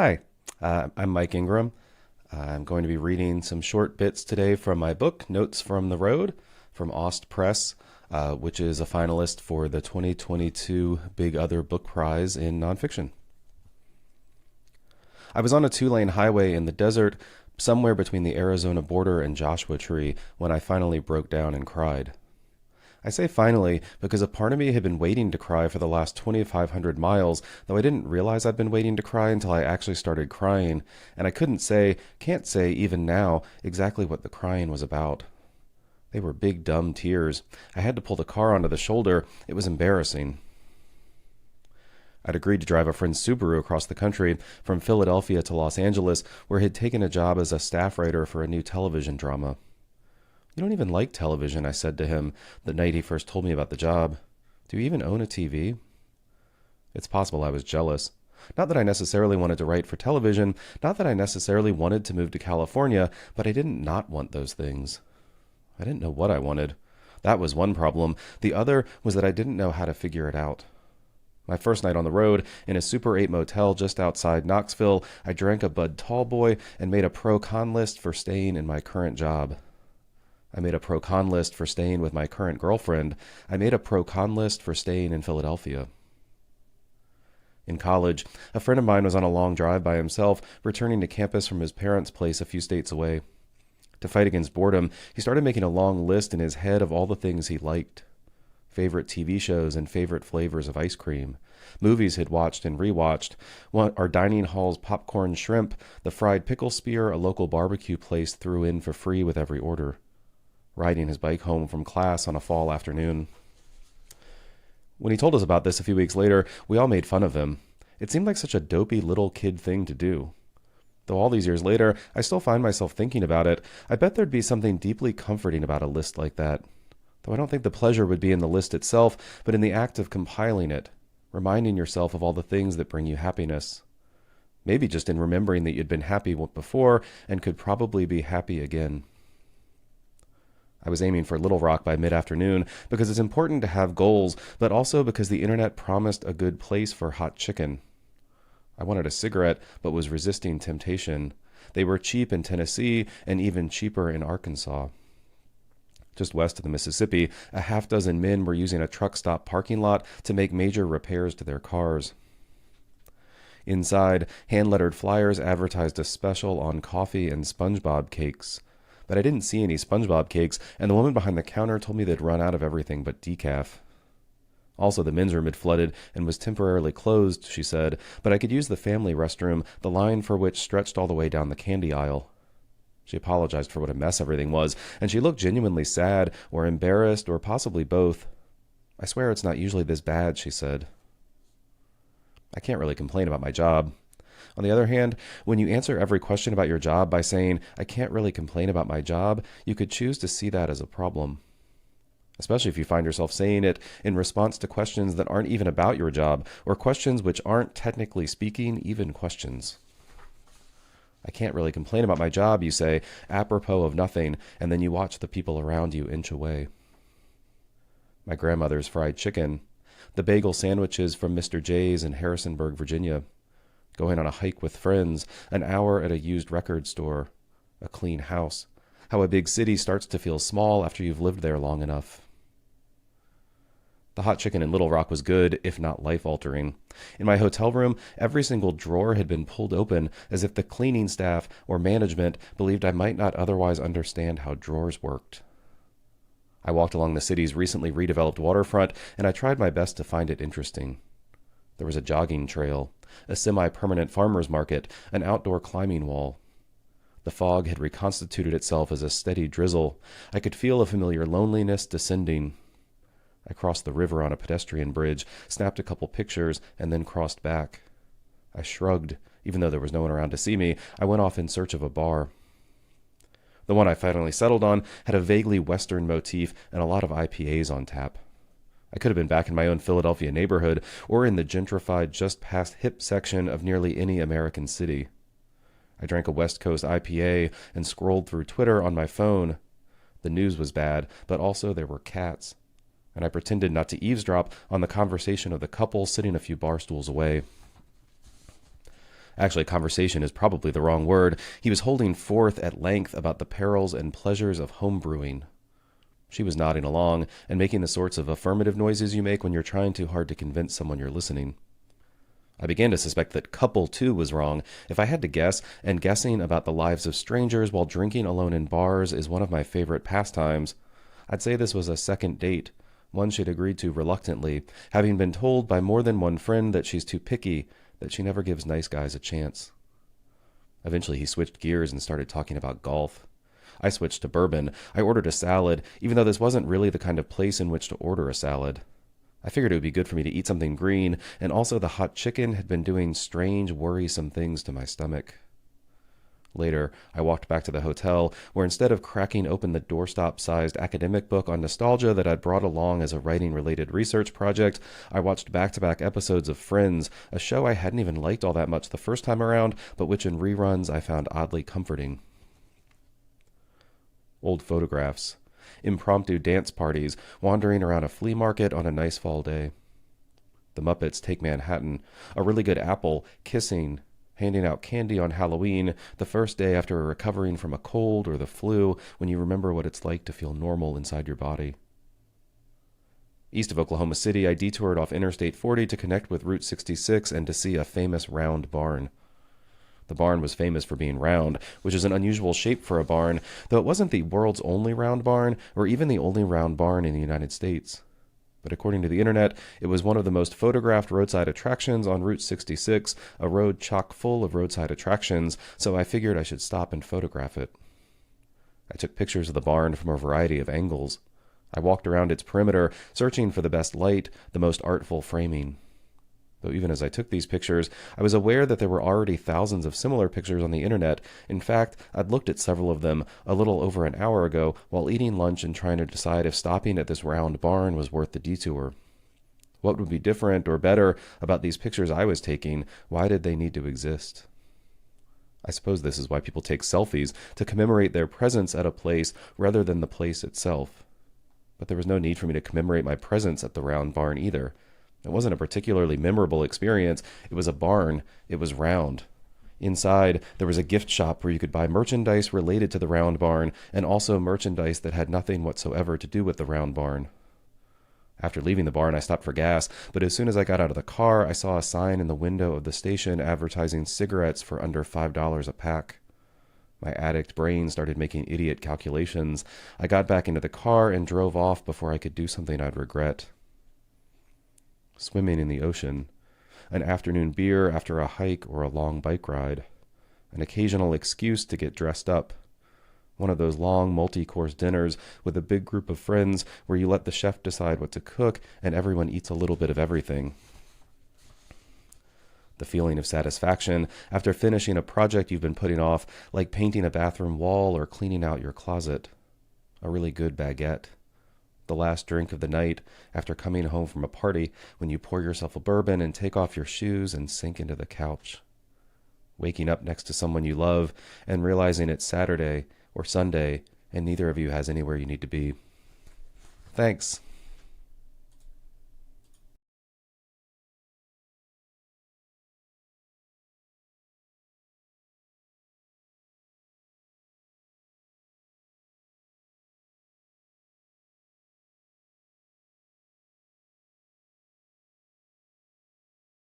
Hi, I'm Mike Ingram. I'm going to be reading some short bits today from my book, Notes from the Road, from Awst Press, which is a finalist for the 2022 Big Other Book Prize in Nonfiction. I was on a two-lane highway in the desert, somewhere between the Arizona border and Joshua Tree, when I finally broke down and cried. I say finally because a part of me had been waiting to cry for the last 2,500 miles, though I didn't realize I'd been waiting to cry until I actually started crying, and I can't say even now, exactly what the crying was about. They were big, dumb tears. I had to pull the car onto the shoulder. It was embarrassing. I'd agreed to drive a friend's Subaru across the country, from Philadelphia to Los Angeles, where he'd taken a job as a staff writer for a new television drama. "You don't even like television," I said to him the night he first told me about the job. "Do you even own a TV?" It's possible I was jealous. Not that I necessarily wanted to write for television, not that I necessarily wanted to move to California, but I didn't not want those things. I didn't know what I wanted. That was one problem. The other was that I didn't know how to figure it out. My first night on the road, in a Super 8 motel just outside Knoxville, I drank a Bud Tallboy and made a pro-con list for staying in my current job. I made a pro-con list for staying with my current girlfriend. I made a pro-con list for staying in Philadelphia. In college, a friend of mine was on a long drive by himself, returning to campus from his parents' place a few states away. To fight against boredom, he started making a long list in his head of all the things he liked. Favorite TV shows and favorite flavors of ice cream. Movies he'd watched and rewatched. Our dining hall's popcorn shrimp, the fried pickle spear a local barbecue place threw in for free with every order. Riding his bike home from class on a fall afternoon. When he told us about this a few weeks later, we all made fun of him. It seemed like such a dopey little kid thing to do. Though all these years later, I still find myself thinking about it. I bet there'd be something deeply comforting about a list like that. Though I don't think the pleasure would be in the list itself, but in the act of compiling it, reminding yourself of all the things that bring you happiness. Maybe just in remembering that you'd been happy before and could probably be happy again. I was aiming for Little Rock by mid-afternoon because it's important to have goals, but also because the internet promised a good place for hot chicken. I wanted a cigarette, but was resisting temptation. They were cheap in Tennessee and even cheaper in Arkansas. Just west of the Mississippi, a half-dozen men were using a truck stop parking lot to make major repairs to their cars. Inside, hand-lettered flyers advertised a special on coffee and SpongeBob cakes. But I didn't see any SpongeBob cakes, and the woman behind the counter told me they'd run out of everything but decaf. Also, the men's room had flooded and was temporarily closed, she said, but I could use the family restroom, the line for which stretched all the way down the candy aisle. She apologized for what a mess everything was, and she looked genuinely sad, or embarrassed, or possibly both. "I swear it's not usually this bad," she said. I can't really complain about my job. On the other hand, when you answer every question about your job by saying, "I can't really complain about my job," you could choose to see that as a problem. Especially if you find yourself saying it in response to questions that aren't even about your job, or questions which aren't, technically speaking, even questions. "I can't really complain about my job," you say, apropos of nothing, and then you watch the people around you inch away. My grandmother's fried chicken. The bagel sandwiches from Mr. J's in Harrisonburg, Virginia. Going on a hike with friends, an hour at a used record store, a clean house, how a big city starts to feel small after you've lived there long enough. The hot chicken in Little Rock was good, if not life-altering. In my hotel room, every single drawer had been pulled open, as if the cleaning staff or management believed I might not otherwise understand how drawers worked. I walked along the city's recently redeveloped waterfront, and I tried my best to find it interesting. There was a jogging trail, a semi-permanent farmer's market, an outdoor climbing wall. The fog had reconstituted itself as a steady drizzle. I could feel a familiar loneliness descending. I crossed the river on a pedestrian bridge, snapped a couple pictures, and then crossed back. I shrugged. Even though there was no one around to see me, I went off in search of a bar. The one I finally settled on had a vaguely Western motif and a lot of IPAs on tap. I could have been back in my own Philadelphia neighborhood, or in the gentrified, just past hip section of nearly any American city. I drank a West Coast IPA and scrolled through Twitter on my phone. The news was bad, but also there were cats. And I pretended not to eavesdrop on the conversation of the couple sitting a few bar stools away. Actually, conversation is probably the wrong word. He was holding forth at length about the perils and pleasures of home brewing. She was nodding along and making the sorts of affirmative noises you make when you're trying too hard to convince someone you're listening. I began to suspect that couple too was wrong. If I had to guess, and guessing about the lives of strangers while drinking alone in bars is one of my favorite pastimes, I'd say this was a second date, one she'd agreed to reluctantly, having been told by more than one friend that she's too picky, that she never gives nice guys a chance. Eventually he switched gears and started talking about golf. I switched to bourbon. I ordered a salad, even though this wasn't really the kind of place in which to order a salad. I figured it would be good for me to eat something green, and also the hot chicken had been doing strange, worrisome things to my stomach. Later, I walked back to the hotel, where instead of cracking open the doorstop-sized academic book on nostalgia that I'd brought along as a writing-related research project, I watched back-to-back episodes of Friends, a show I hadn't even liked all that much the first time around, but which in reruns I found oddly comforting. Old photographs, impromptu dance parties, wandering around a flea market on a nice fall day. The Muppets Take Manhattan, a really good apple, kissing, handing out candy on Halloween, the first day after recovering from a cold or the flu, when you remember what it's like to feel normal inside your body. East of Oklahoma City, I detoured off Interstate 40 to connect with Route 66 and to see a famous round barn. The barn was famous for being round, which is an unusual shape for a barn, though it wasn't the world's only round barn, or even the only round barn in the United States. But according to the internet, it was one of the most photographed roadside attractions on Route 66, a road chock full of roadside attractions, so I figured I should stop and photograph it. I took pictures of the barn from a variety of angles. I walked around its perimeter, searching for the best light, the most artful framing. Though even as I took these pictures, I was aware that there were already thousands of similar pictures on the internet. In fact, I'd looked at several of them a little over an hour ago while eating lunch and trying to decide if stopping at this round barn was worth the detour. What would be different or better about these pictures I was taking? Why did they need to exist? I suppose this is why people take selfies, to commemorate their presence at a place rather than the place itself. But there was no need for me to commemorate my presence at the round barn either. It wasn't a particularly memorable experience. It was a barn. It was round. Inside, there was a gift shop where you could buy merchandise related to the round barn, and also merchandise that had nothing whatsoever to do with the round barn. After leaving the barn, I stopped for gas, but as soon as I got out of the car, I saw a sign in the window of the station advertising cigarettes for under $5 a pack. My addict brain started making idiot calculations. I got back into the car and drove off before I could do something I'd regret. Swimming in the ocean, an afternoon beer after a hike or a long bike ride, an occasional excuse to get dressed up, one of those long multi-course dinners with a big group of friends where you let the chef decide what to cook and everyone eats a little bit of everything. The feeling of satisfaction after finishing a project you've been putting off, like painting a bathroom wall or cleaning out your closet. A really good baguette. The last drink of the night after coming home from a party, when you pour yourself a bourbon and take off your shoes and sink into the couch. Waking up next to someone you love and realizing it's Saturday or Sunday and neither of you has anywhere you need to be. Thanks.